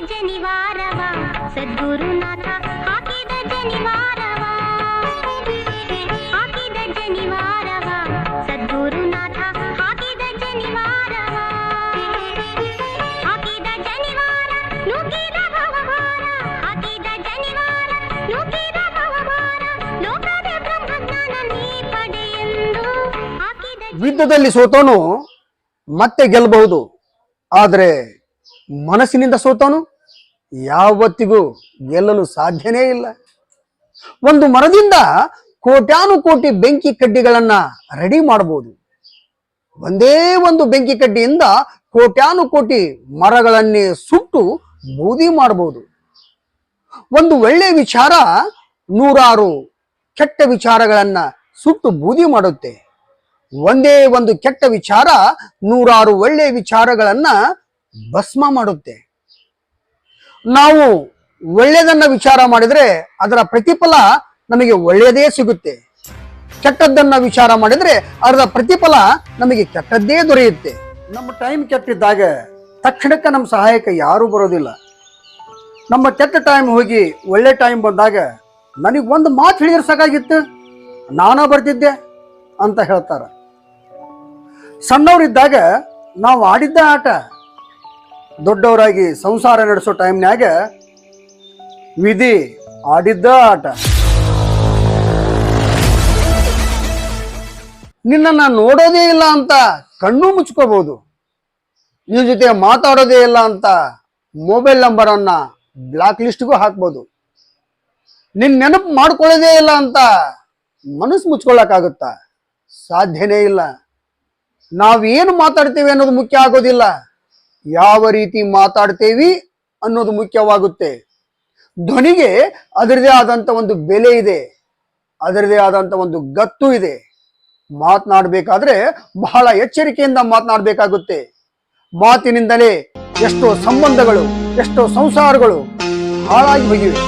ಜನಿವಾರವ ಸದ್ಗುರುನಾಥ ಹಾಕಿದ ಜನಿವಾರವ ಸದ್ಗುರುನಾಥ ಹಾಕಿದ ಜನಿವಾರವ ನುಗ್ಗಿದ ಭವಭಾರ ಹಾಕಿದ ಜನಿವಾರ ನುಗ್ಗಿದ ಭವಭಾರ ಲೋಕದ ಬ್ರಹ್ಮಜ್ಞಾನ ನೀ ಪಡೆಯೆಂದು ಹಾಕಿದ. ಯುದ್ಧದಲ್ಲಿ ಸೋತವನು ಮತ್ತೆ ಗೆಲ್ಲಬಹುದು, ಆದರೆ ಮನಸ್ಸಿನಿಂದ ಸೋತವನು ಯಾವತ್ತಿಗೂ ಗೆಲ್ಲಲು ಸಾಧ್ಯನೇ ಇಲ್ಲ. ಒಂದು ಮರದಿಂದ ಕೋಟ್ಯಾನುಕೋಟಿ ಬೆಂಕಿ ಕಡ್ಡಿಗಳನ್ನ ರೆಡಿ ಮಾಡಬಹುದು. ಒಂದೇ ಒಂದು ಬೆಂಕಿ ಕಡ್ಡಿಯಿಂದ ಕೋಟ್ಯಾನುಕೋಟಿ ಮರಗಳನ್ನೇ ಸುಟ್ಟು ಬೂದಿ ಮಾಡಬಹುದು. ಒಂದು ಒಳ್ಳೆ ವಿಚಾರ ನೂರಾರು ಕೆಟ್ಟ ವಿಚಾರಗಳನ್ನ ಸುಟ್ಟು ಬೂದಿ ಮಾಡುತ್ತೆ. ಒಂದೇ ಒಂದು ಕೆಟ್ಟ ವಿಚಾರ ನೂರಾರು ಒಳ್ಳೆ ವಿಚಾರಗಳನ್ನ ಭಸ್ಮ ಮಾಡುತ್ತೆ. ನಾವು ಒಳ್ಳೆಯದನ್ನ ವಿಚಾರ ಮಾಡಿದ್ರೆ ಅದರ ಪ್ರತಿಫಲ ನಮಗೆ ಒಳ್ಳೆಯದೇ ಸಿಗುತ್ತೆ. ಕೆಟ್ಟದ್ದನ್ನ ವಿಚಾರ ಮಾಡಿದ್ರೆ ಅದರ ಪ್ರತಿಫಲ ನಮಗೆ ಕೆಟ್ಟದ್ದೇ ದೊರೆಯುತ್ತೆ. ನಮ್ಮ ಟೈಮ್ ಕೆಟ್ಟಿದ್ದಾಗ ತಕ್ಷಣಕ್ಕೆ ನಮ್ಮ ಸಹಾಯಕ್ಕೆ ಯಾರೂ ಬರೋದಿಲ್ಲ. ನಮ್ಮ ಕೆಟ್ಟ ಟೈಮ್ ಹೋಗಿ ಒಳ್ಳೆ ಟೈಮ್ ಬಂದಾಗ ನನಗೆ ಒಂದು ಮಾತು ಹೇಳಿದ್ರೆ ಸಾಕಾಗಿತ್ತು, ನಾನಾ ಬರ್ತಿದ್ದೆ ಅಂತ ಹೇಳ್ತಾರ. ಸಣ್ಣವರಿದ್ದಾಗ ನಾವು ಆಡಿದ್ದ ಆಟ, ದೊಡ್ಡವರಾಗಿ ಸಂಸಾರ ನಡೆಸೋ ಟೈಮ್ನ್ಯಾಗ ವಿಧಿ ಆಡಿದ್ದ ಆಟ. ನಿನ್ನನ್ನು ನೋಡೋದೇ ಇಲ್ಲ ಅಂತ ಕಣ್ಣು ಮುಚ್ಕೋಬಹುದು, ನಿನ್ನ ಜೊತೆ ಮಾತಾಡೋದೇ ಇಲ್ಲ ಅಂತ ಮೊಬೈಲ್ ನಂಬರ್ ಅನ್ನ ಬ್ಲಾಕ್ ಲಿಸ್ಟ್ಗೂ ಹಾಕ್ಬೋದು. ನಿನ್ನ ನೆನಪು ಮಾಡ್ಕೊಳ್ಳೋದೇ ಇಲ್ಲ ಅಂತ ಮನಸ್ಸು ಮುಚ್ಕೊಳ್ಳೋಕ್ಕಾಗುತ್ತಾ? ಸಾಧ್ಯನೇ ಇಲ್ಲ. ನಾವೇನು ಮಾತಾಡ್ತೇವೆ ಅನ್ನೋದು ಮುಖ್ಯ ಆಗೋದಿಲ್ಲ, ಯಾವ ರೀತಿ ಮಾತಾಡ್ತೇವಿ ಅನ್ನೋದು ಮುಖ್ಯವಾಗುತ್ತೆ. ಧ್ವನಿಗೆ ಅದರದೇ ಆದಂಥ ಒಂದು ಬೆಲೆ ಇದೆ, ಅದರದೇ ಆದಂಥ ಒಂದು ಗತ್ತು ಇದೆ. ಮಾತನಾಡಬೇಕಾದ್ರೆ ಬಹಳ ಎಚ್ಚರಿಕೆಯಿಂದ ಮಾತನಾಡಬೇಕಾಗುತ್ತೆ. ಮಾತಿನಿಂದಲೇ ಎಷ್ಟೋ ಸಂಬಂಧಗಳು, ಎಷ್ಟೋ ಸಂಸಾರಗಳು ಹಾಳಾಗಿ ಹೋಗಿವೆ.